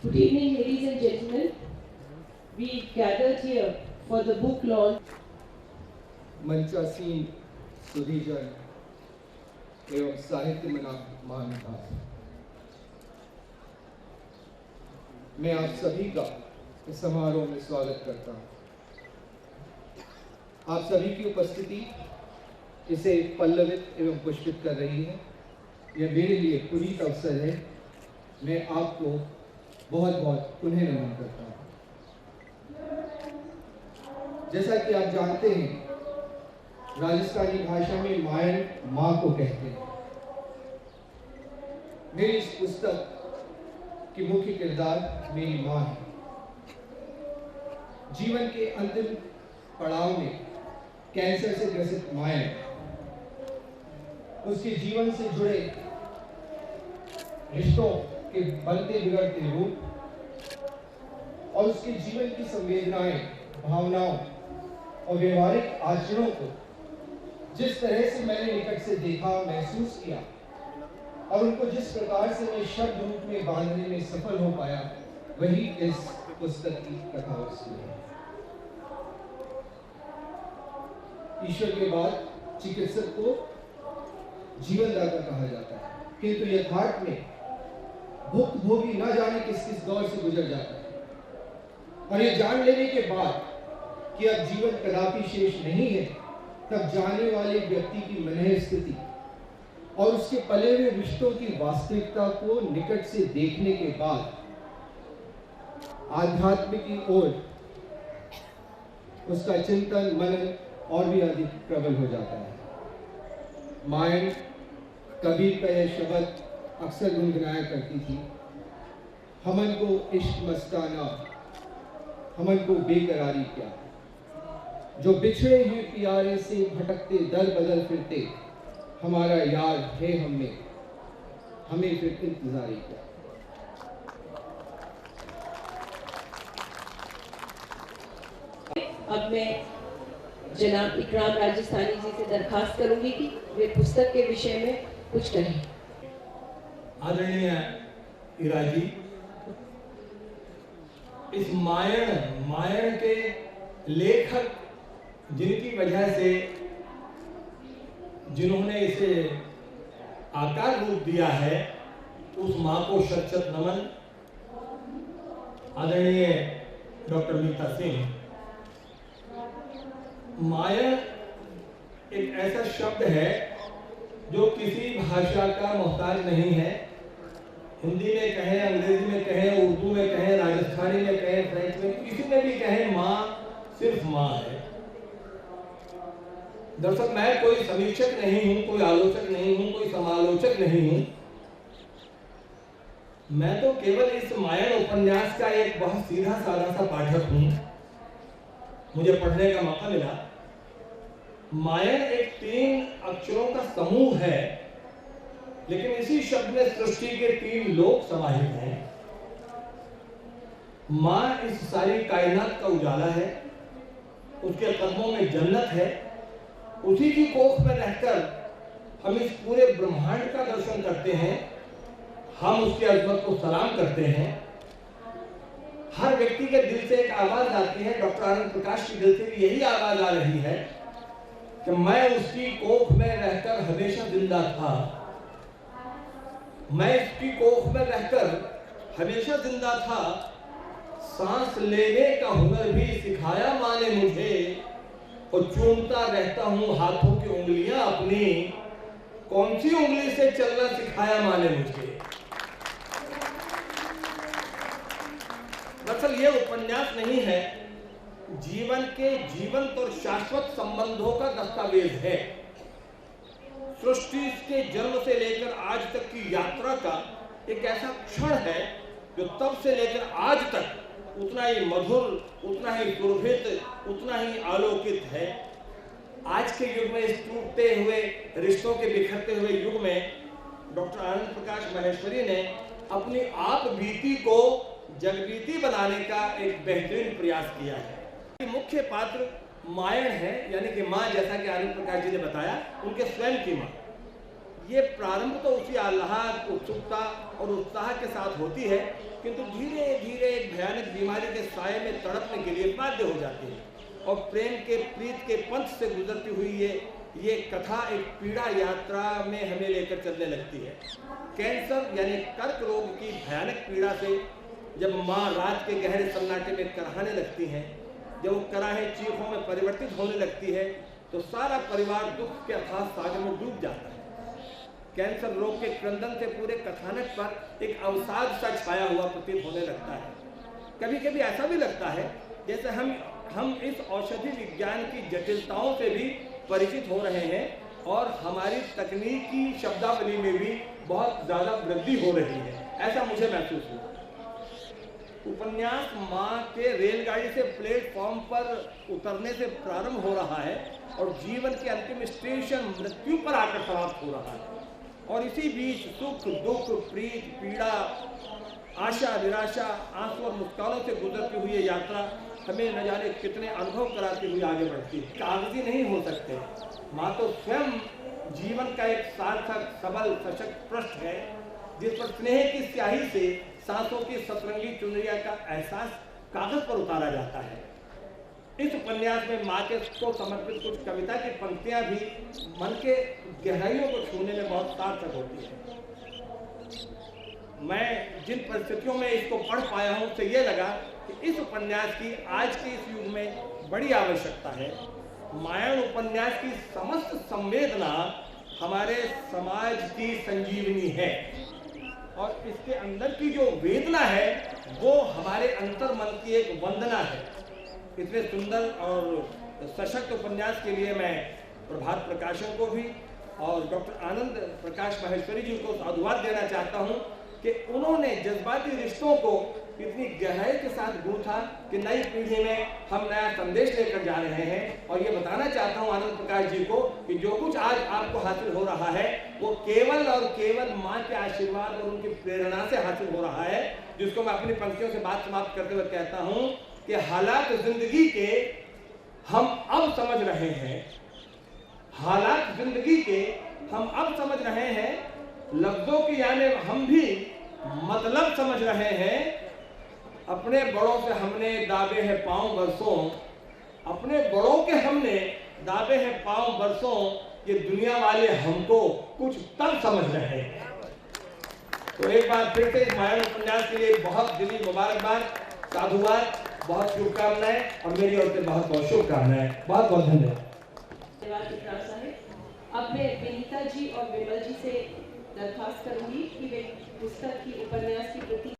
Good evening, ladies and gentlemen. We gathered here for the book launch. मंचासीन सुधीजन एवं साहित्य महानुभाव, मैं आप सभी का इस समारोह में स्वागत करता हूं। आप सभी की उपस्थिति इसे पल्लवित एवं पुष्पित कर रही है। यह मेरे लिए पुनीत अवसर है। मैं आपको बहुत बहुत पुनः नमन करता हूं। जैसा कि आप जानते हैं, राजस्थानी भाषा में मायन माँ को कहते हैं। मेरी इस पुस्तक की मुख्य किरदार मेरी माँ है। जीवन के अंतिम पड़ाव में कैंसर से ग्रसित मायन उसके जीवन से जुड़े रिश्तों के बनते बिगड़ते रूप और उसके जीवन की संवेदनाएं, भावनाओं और व्यवहारिक आचरणों को जिस तरह से मैंने निकट से देखा, महसूस किया और उनको जिस प्रकार से मैं शब्द रूप में बांधने में सफल हो पाया, वही इस पुस्तक की कथा वस्तु है। ईश्वर के बाद चिकित्सक को जीवनदाता कहा जाता है, किंतु यथार्थ में भुक्तभोगी न जाने किस किस दौर से गुजर जाता है। और ये जान लेने के बाद कि अब जीवन कदापि शेष नहीं है, तब जाने वाले व्यक्ति की मनः स्थिति और उसके पले हुए रिश्तों की वास्तविकता को निकट से देखने के बाद आध्यात्म की ओर उसका चिंतन मनन और भी अधिक प्रबल हो जाता है। मायन कबीर का यह शब्द अक्सर गुनगुनाया करती थी, हमन को इश्क मस्ताना, हमन को बेकरारी क्या, जो बिछड़े हुए प्यारे से भटकते दर बदल फिरते, हमारा यार है हमें, हमें फिर इंतजारी क्या। अब मैं जनाब इकराम राजस्थानी जी से दरखास्त करूंगी कि वे पुस्तक के विषय में कुछ कहें। आदरणीय इरा जी, इस मायन के लेखक जिनकी वजह से, जिन्होंने इसे आकार रूप दिया है, उस माँ को शत शत नमन। आदरणीय डॉक्टर मीता सिंह, मायन एक ऐसा शब्द है जो किसी भाषा का मोहताज नहीं है। हिंदी में कहें, अंग्रेजी में कहें, उर्दू में कहें, राजस्थानी में कहें, फ्रेंच में, किसी में भी कहें, माँ सिर्फ माँ है। दरअसल मैं कोई समीक्षक नहीं हूं, कोई आलोचक नहीं हूं, कोई समालोचक नहीं हूं। मैं तो केवल इस मायन उपन्यास का एक बहुत सीधा साधा सा पाठक हूं। मुझे पढ़ने का मौका मिला। मायन एक 3 अक्षरों का समूह है, लेकिन इसी शब्द में सृष्टि के 3 लोक समाहित हैं। माँ इस सारी कायनात का उजाला है, उसके कदमों में जन्नत है। उसी की कोख में रहकर हम इस पूरे ब्रह्मांड का दर्शन करते हैं, हम उसकी अजमत को सलाम करते हैं। हर व्यक्ति के दिल से एक आवाज आती है, डॉक्टर आनंद प्रकाश के दिल से भी यही आवाज आ रही है कि मैं उसकी कोख में रहकर हमेशा जिंदा था, मैं इसकी कोख में रहकर हमेशा जिंदा था। सांस लेने का हुनर भी सिखाया माँ ने मुझे, और चूमता रहता हूं हाथों की उंगलियां अपनी, कौन सी उंगली से चलना सिखाया माँ ने मुझे। दरअसल ये उपन्यास नहीं है, जीवन के जीवंत और शाश्वत संबंधों का दस्तावेज है। सृष्टि के जन्म से लेकर आज तक की यात्रा का एक ऐसा क्षण है जो तब से लेकर आज तक उतना ही मधुर, उतना ही सुरभित, उतना ही आलोकित है। आज के युग में, इस टूटते हुए रिश्तों के बिखरते हुए युग में, डॉक्टर आनंद प्रकाश माहेश्वरी ने अपनी आप बीती को जगबीती बनाने का एक बेहतरीन प्रयास किया है। मुख्य पात्र मायन है, यानी कि माँ, जैसा कि आनंद प्रकाश जी ने बताया, उनके स्वयं की माँ। ये प्रारंभ तो उसी आह्लाद, उत्सुकता और उत्साह के साथ होती है किंतु धीरे धीरे एक भयानक बीमारी के साये में तड़पने के लिए बाध्य हो जाती है और प्रेम के प्रीत के पंथ से गुजरती हुई ये कथा एक पीड़ा यात्रा में हमें लेकर चलने लगती है। कैंसर यानी कर्क रोग की भयानक पीड़ा से जब माँ रात के गहरे सन्नाटे में कराहने लगती हैं, जब वो कराहें चीखों में परिवर्तित होने लगती है, तो सारा परिवार दुख के अथाह सागर में डूब जाता है। कैंसर रोग के क्रंदन से पूरे कथानक पर एक अवसाद सा छाया हुआ प्रतीत होने लगता है। कभी कभी ऐसा भी लगता है जैसे हम इस औषधि विज्ञान की जटिलताओं से भी परिचित हो रहे हैं और हमारी तकनीकी शब्दावली में भी बहुत ज़्यादा वृद्धि हो रही है, ऐसा मुझे महसूस हुआ। उपन्यास माँ के रेलगाड़ी से प्लेटफॉर्म पर उतरने से प्रारंभ हो रहा है और जीवन के अंतिम स्टेशन मृत्यु पर आकर समाप्त हो रहा है, और इसी बीच सुख दुख प्रीत पीड़ा आशा निराशा आंसू और मुस्कानों से गुजरती हुई ये यात्रा हमें न जाने कितने अनुभव कराती हुई आगे बढ़ती है। कागजी नहीं हो सकते, माँ तो स्वयं जीवन का एक सार्थक सबल सशक्त पृष्ठ है जिस पर स्नेह की स्याही से सांसों की सतरंगी चुनरिया का एहसास कागज पर उतारा जाता है। इस उपन्यास में माँ के को समर्पित कुछ कविता की पंक्तियां भी मन के गहराइयों को छूने में बहुत सार्थक होती है। मैं जिन परिस्थितियों में इसको पढ़ पाया हूँ उससे ये लगा कि इस उपन्यास की आज के इस युग में बड़ी आवश्यकता है। मायान उपन्यास की समस्त संवेदना हमारे समाज की संजीवनी है और इसके अंदर की जो वेदना है वो हमारे अंतर मन की एक वंदना है। इतने सुंदर और सशक्त उपन्यास के लिए मैं प्रभात प्रकाशन को भी और डॉक्टर आनंद प्रकाश माहेश्वरी जी को साधुवाद देना चाहता हूं कि उन्होंने जज्बाती रिश्तों को इतनी गहराई के साथ गूंथा कि नई पीढ़ी में हम नया संदेश लेकर जा रहे हैं। और ये बताना चाहता हूं आनंद प्रकाश जी को कि जो कुछ आज आपको हासिल हो रहा है वो केवल और केवल माँ के आशीर्वाद और उनकी प्रेरणा से हासिल हो रहा है, जिसको मैं अपनी पंक्तियों से बात समाप्त करते हुए कहता हूं कि हालात जिंदगी के हम अब समझ रहे हैं, हालात जिंदगी के हम अब समझ रहे हैं, लफ्जों की यानी हम भी मतलब समझ रहे हैं। अपने बड़ों से हमने दाबे हैं पांव बरसों, अपने बड़ों के हमने दाबे हैं पांव बरसों, ये दुनिया वाले हमको कुछ तब समझ रहे हैं। तो एक बार फिर से इस मायान उपन्यास के लिए बहुत दिली मुबारकबाद, साधुवाद, बहुत शुभकामनाएं और मेरी ओर से बहुत बहुत शुभकामनाएं। बहुत बहुत धन्यवाद। अब मैं विनीता जी और विमल जी से दरखास्त करूंगी कि वे पुस्तक की उपन्यास की प्रति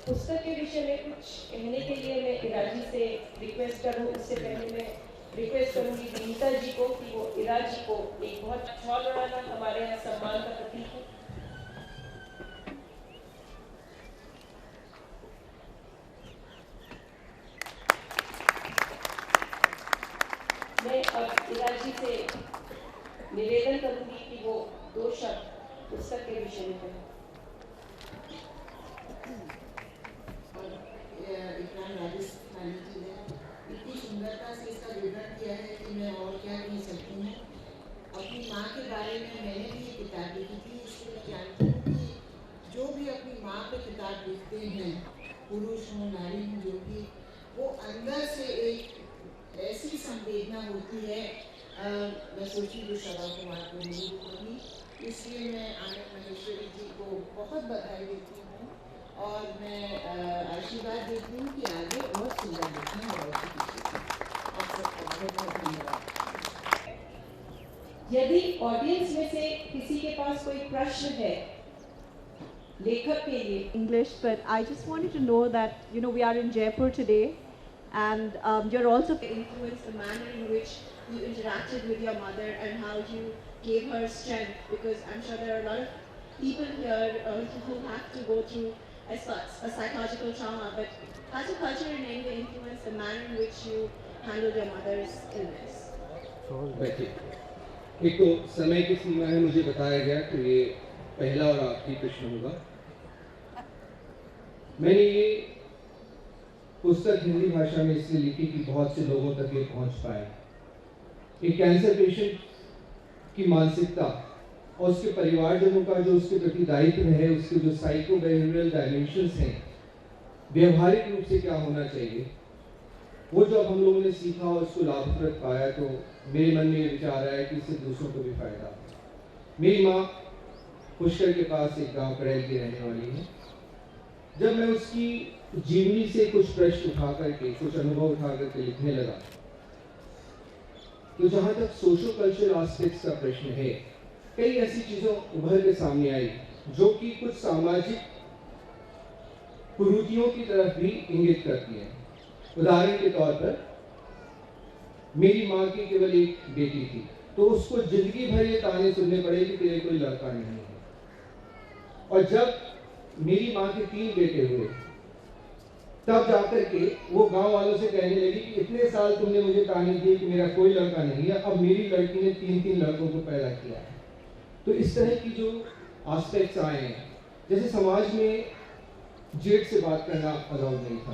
पुस्तक के विषय में कुछ कहने के लिए मैं इरा जी से रिक्वेस्ट करूं। उससे पहले मैं रिक्वेस्ट करूंगी विनीता जी को कि वो इरा जी को एक बहुत शॉल उड़ाना हमारे यहाँ सम्मान का प्रतीक है। मैं अब इरा जी से निवेदन करूंगी कि वो 2 शब्द पुस्तक के विषय में कहें। विक्रांत राजस्थानी जी ने इतनी सुंदरता से इसका विवरण किया है कि मैं और क्या कह सकती हूँ। अपनी माँ के बारे में मैंने भी ये किताब लिखी थी, इसलिए मैं जानती हूँ कि जो भी अपनी माँ पे किताब लिखते हैं, पुरुष हो नारी हो, जो भी, वो अंदर से एक ऐसी संवेदना होती है। मैं सोची जो श्रवण कुमार को मिली होगी, इसलिए मैं आनंद माहेश्वरी जी को बहुत बधाई देती हूँ और मैं आशीर्वाद देती हूँ कि आगे और सुंदर लिखें और आप सबका बहुत बहुत धन्यवाद। यदि ऑडियंस में से किसी के पास कोई प्रश्न है लेखक के लिए English, but I just wanted to know that we are in Jaipur today, and you're also influenced the manner in which you interacted with your mother and how you gave her strength, because I'm sure there are a lot of people here who have to go through a psychological trauma, but has your culture in any way influenced the manner in which you handled your mother's illness? एक तो समय की सीमा है, मुझे बताया गया कि ये पहला और आखिरी प्रश्न होगा। मैंने ये पुस्तक हिंदी भाषा में इसलिए लिखी कि बहुत से लोगों तक ये पहुंच पाए। एक कैंसर पेशेंट की मानसिकता और उसके परिवारजनों का जो उसके प्रति दायित्व है, उसके जो साइको बिहेवियरल डायमेंशंस हैं, व्यवहारिक रूप से क्या होना चाहिए, वो जब हम लोगों ने सीखा और उसको लाभप्रद पाया तो मेरे मन में ये विचार आया कि इससे दूसरों को भी फायदा हो। मेरी माँ पुष्कर के पास एक गांव करेल की रहने वाली है। जब मैं उसकी जीवनी से कुछ प्रश्न उठा करके, कुछ अनुभव उठा करके लिखने लगा, तो जहां तक सोशो कल्चरल एस्पेक्ट्स का प्रश्न है, कई ऐसी चीजों उभर के सामने आई जो कि कुछ सामाजिक कुरीतियों की तरफ भी इंगित करती हैं। उदाहरण के तौर पर मेरी माँ की केवल एक बेटी थी, तो उसको जिंदगी भर ये ताने सुनने पड़े कि तेरे कोई लड़का नहीं है। और जब मेरी माँ के 3 बेटे हुए, तब जाकर के वो गांव वालों से कहने लगी कि इतने साल तुमने मुझे ताने दिए कि मेरा कोई लड़का नहीं है, अब मेरी लड़की ने 3 लड़कों को पैदा किया है। तो इस तरह की जो एस्पेक्ट्स आए हैं, जैसे समाज में जेठ से बात करना अलाउड नहीं था।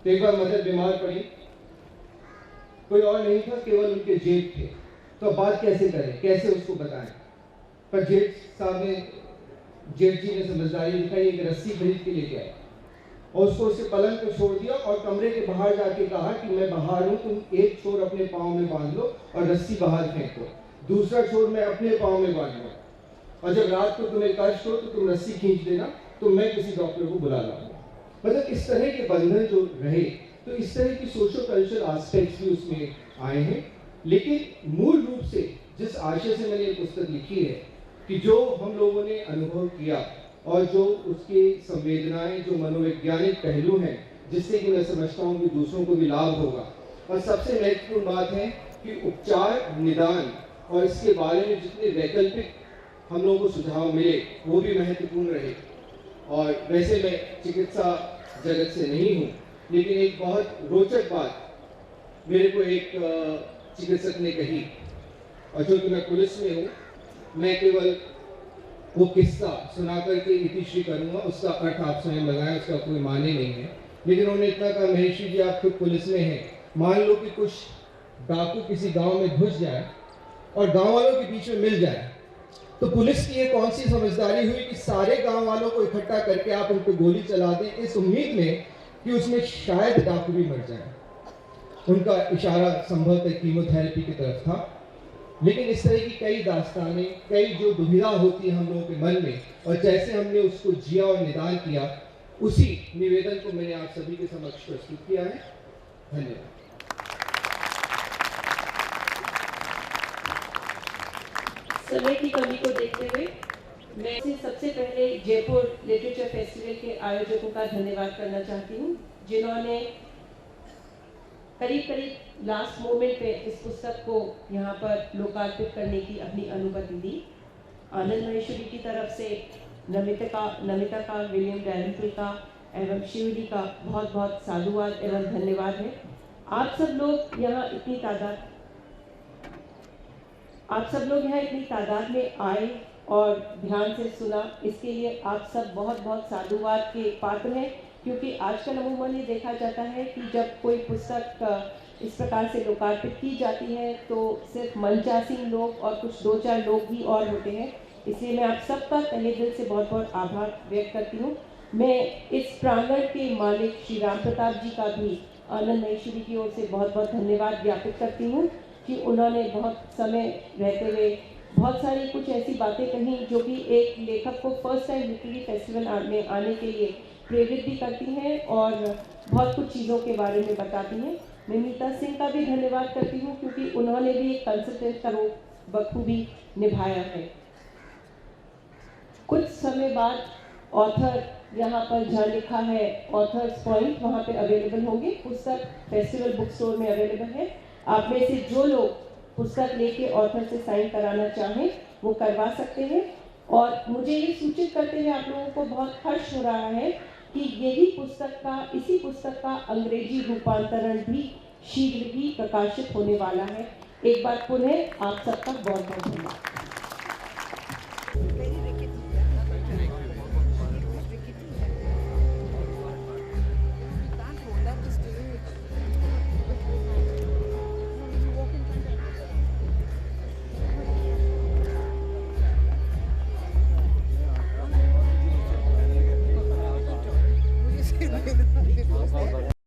तो एक बार मदर बीमार पड़ी, कोई और नहीं था, केवल उनके जेठ थे। तो अब बात कैसे करें, कैसे उसको बताएं? पर जेठ साहब ने, जेठ जी ने समझदारी दिखाई, एक रस्सी खरीद के लेके आए और उसको उसके पलंग पे छोड़ दिया और कमरे के बाहर जाके कहा कि मैं बाहर हूँ, तुम एक छोर अपने पाँव में बांध लो और रस्सी बाहर फेंक दो, दूसरा छोर मैं अपने पाँव में बांध लूँ, और जब रात को तुम्हें कष्ट हो तो तुम रस्सी खींच देना, तो मैं किसी डॉक्टर को बुला लाऊंगा। मतलब इस तरह के बंधन जो रहे, तो इस तरह की सोशो कल्चरल एस्पेक्ट्स भी उसमें आए हैं। लेकिन मूल रूप से जिस आशय से मैंने ये पुस्तक लिखी है कि जो हम लोगों ने अनुभव किया और जो उसके संवेदनाएं, जो मनोवैज्ञानिक पहलू हैं, जिससे कि मैं समझता हूँ कि दूसरों को भी लाभ होगा। और सबसे महत्वपूर्ण बात है कि उपचार, निदान और इसके बारे में जितने वैकल्पिक हम लोगों को सुझाव मिले वो भी महत्वपूर्ण रहे। और वैसे मैं चिकित्सा जगत से नहीं हूँ, लेकिन एक बहुत रोचक बात मेरे को एक चिकित्सक ने कही, और जो कि मैं पुलिस में हूँ, मैं केवल वो किस्सा सुना करके इतिश्री करूँगा, उसका अर्थ आप स्वयं लगाएं, उसका कोई माने नहीं है। लेकिन उन्होंने इतना कहा, महेश्वरी जी आप खुद पुलिस में हैं, मान लो कि कुछ डाकू किसी गांव में घुस जाए और गांव वालों के बीच में मिल जाए, तो पुलिस की ये कौन सी समझदारी हुई कि सारे गांव वालों को इकट्ठा करके आप उन पर गोली चला दें, इस उम्मीद में कि उसमें शायद डाकू भी मर जाए। उनका इशारा संभवतः कीमोथेरेपी की तरफ था। लेकिन इस तरह की कई दास्तानें, कई जो दुविधा होती है हम लोगों के मन में, और जैसे हमने उसको जिया और निदान किया, उसी निवेदन को मैंने आप सभी के समक्ष प्रस्तुत किया है। धन्यवाद। समय की कमी को देखते हुए मैं सबसे पहले जयपुर लिटरेचर फेस्टिवल के आयोजकों का धन्यवाद करना चाहती हूँ, जिन्होंने करीब लास्ट मोमेंट पे इस पुस्तक को यहाँ पर लोकार्पित करने की अपनी अनुमति दी। आनंद महेश्वरी की तरफ से नमिता का, विलियम डैरेंटल का एवं शिवली का बहुत बहुत साधुवाद एवं धन्यवाद है। आप सब लोग यहाँ इतनी तादाद में आए और ध्यान से सुना, इसके लिए आप सब बहुत बहुत साधुवाद के पात्र हैं। क्योंकि आजकल अमूमन ये देखा जाता है कि जब कोई पुस्तक इस प्रकार से लोकार्पित की जाती है तो सिर्फ मंचासीन लोग और कुछ 2-4 लोग ही और होते हैं। इसलिए मैं आप सबका तहे दिल से बहुत बहुत आभार व्यक्त करती हूँ। मैं इस प्रांगण के मालिक श्री राम प्रताप जी का भी आनंद महेश्वरी की ओर से बहुत बहुत धन्यवाद ज्ञापित करती हूँ कि उन्होंने बहुत समय रहते हुए बहुत सारी कुछ ऐसी बातें कही जो कि एक लेखक को फर्स्ट टाइम लिटरेरी फेस्टिवल में आने के लिए प्रेरित भी करती हैं और बहुत कुछ चीज़ों के बारे में बताती हैं। मैं मीता सिंह का भी धन्यवाद करती हूँ क्योंकि उन्होंने भी एक कंसल्टेंट का रोल बखूबी निभाया है। कुछ समय बाद ऑथर यहाँ पर जहाँ लिखा है ऑथर्स पॉइंट, वहाँ पे अवेलेबल होंगे। पुस्तक फेस्टिवल बुक स्टोर में अवेलेबल है। आप में से जो लोग पुस्तक लेके ऑथर से साइन कराना चाहें वो करवा सकते हैं। और मुझे ये सूचित करते हुए आप लोगों को बहुत हर्ष हो रहा है कि इसी पुस्तक का अंग्रेजी रूपांतरण भी शीघ्र ही प्रकाशित होने वाला है। एक बार पुनः आप सबका बहुत बहुत धन्यवाद। बहुत बहुत